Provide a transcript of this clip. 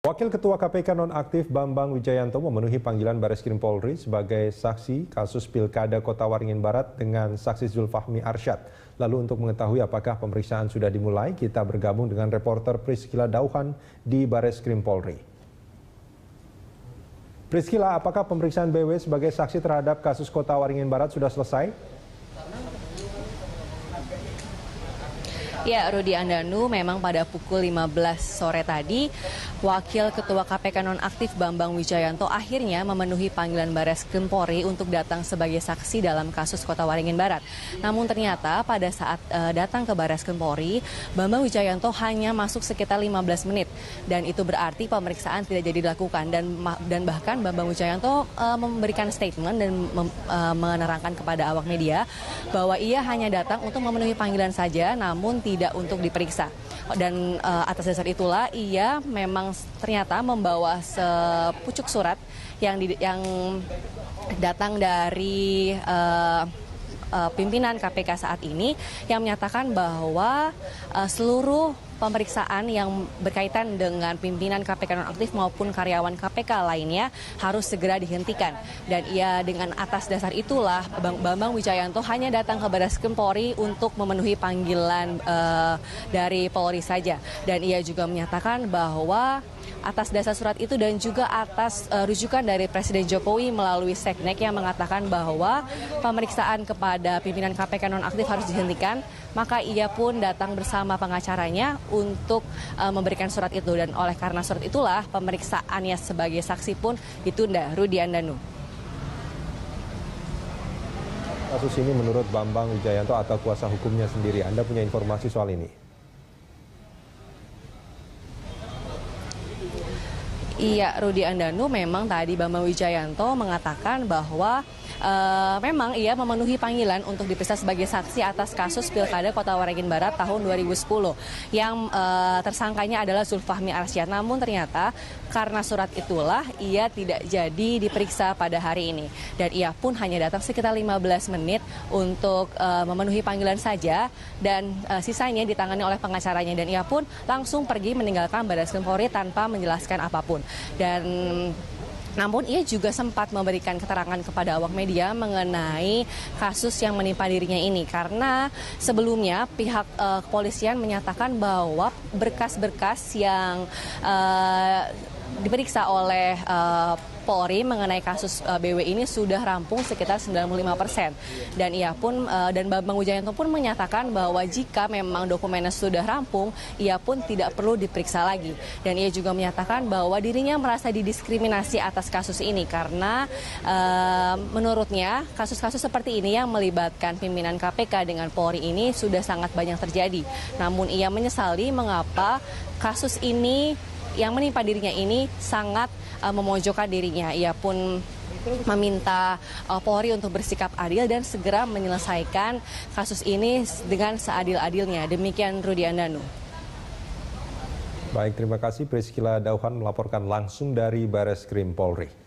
Wakil Ketua KPK nonaktif Bambang Wijayanto memenuhi panggilan Bareskrim Polri sebagai saksi kasus Pilkada Kota Waringin Barat dengan saksi Zulfahmi Arsyad. Lalu untuk mengetahui apakah pemeriksaan sudah dimulai, kita bergabung dengan reporter Priscila Dauhan di Bareskrim Polri. Priscila, apakah pemeriksaan BW sebagai saksi terhadap kasus Kota Waringin Barat sudah selesai? Ya, Rudi Andanu, memang pada pukul 15 sore tadi, Wakil Ketua KPK nonaktif Bambang Wijayanto akhirnya memenuhi panggilan Bareskrim Polri untuk datang sebagai saksi dalam kasus Kota Waringin Barat. Namun ternyata pada saat datang ke Bareskrim Polri, Bambang Wijayanto hanya masuk sekitar 15 menit. Dan itu berarti pemeriksaan tidak jadi dilakukan. Dan bahkan Bambang Wijayanto memberikan statement dan menerangkan kepada awak media bahwa ia hanya datang untuk memenuhi panggilan saja, namun tidak untuk diperiksa. Dan atas dasar itulah ia memang ternyata membawa sepucuk surat yang datang dari pimpinan KPK saat ini yang menyatakan bahwa seluruh pemeriksaan yang berkaitan dengan pimpinan KPK nonaktif maupun karyawan KPK lainnya harus segera dihentikan. Dan ia dengan atas dasar itulah Bambang Wijayanto hanya datang ke Bareskrim Polri untuk memenuhi panggilan dari Polri saja. Dan ia juga menyatakan bahwa atas dasar surat itu dan juga atas rujukan dari Presiden Jokowi melalui Seknek yang mengatakan bahwa pemeriksaan kepada pimpinan KPK nonaktif harus dihentikan, maka ia pun datang bersama pengacaranya untuk memberikan surat itu. Dan oleh karena surat itulah pemeriksaannya sebagai saksi pun ditunda. Rudi Andanu. Kasus ini menurut Bambang Wijayanto atau kuasa hukumnya sendiri, Anda punya informasi soal ini? Iya, Rudi Andanu, memang tadi Bambang Wijayanto mengatakan bahwa memang ia memenuhi panggilan untuk diperiksa sebagai saksi atas kasus Pilkada Kota Waringin Barat tahun 2010 yang tersangkanya adalah Zulfahmi Arsyad. Namun ternyata karena surat itulah ia tidak jadi diperiksa pada hari ini. Dan ia pun hanya datang sekitar 15 menit untuk memenuhi panggilan saja dan sisanya ditangani oleh pengacaranya. Dan ia pun langsung pergi meninggalkan Bareskrim Polri tanpa menjelaskan apapun. Dan namun ia juga sempat memberikan keterangan kepada awak media mengenai kasus yang menimpa dirinya ini. Karena sebelumnya pihak kepolisian menyatakan bahwa berkas-berkas yang diperiksa oleh Polri mengenai kasus BW ini sudah rampung sekitar 95%. Dan ia pun dan Bambang Wijayanto pun menyatakan bahwa jika memang dokumennya sudah rampung, ia pun tidak perlu diperiksa lagi. Dan ia juga menyatakan bahwa dirinya merasa didiskriminasi atas kasus ini karena menurutnya kasus-kasus seperti ini yang melibatkan pimpinan KPK dengan Polri ini sudah sangat banyak terjadi. Namun ia menyesali mengapa kasus ini yang menimpa dirinya ini sangat memojokkan dirinya. Ia pun meminta Polri untuk bersikap adil dan segera menyelesaikan kasus ini dengan seadil-adilnya. Demikian Rudi Andanu. Baik, terima kasih Priscila Dauhan melaporkan langsung dari Bareskrim Polri.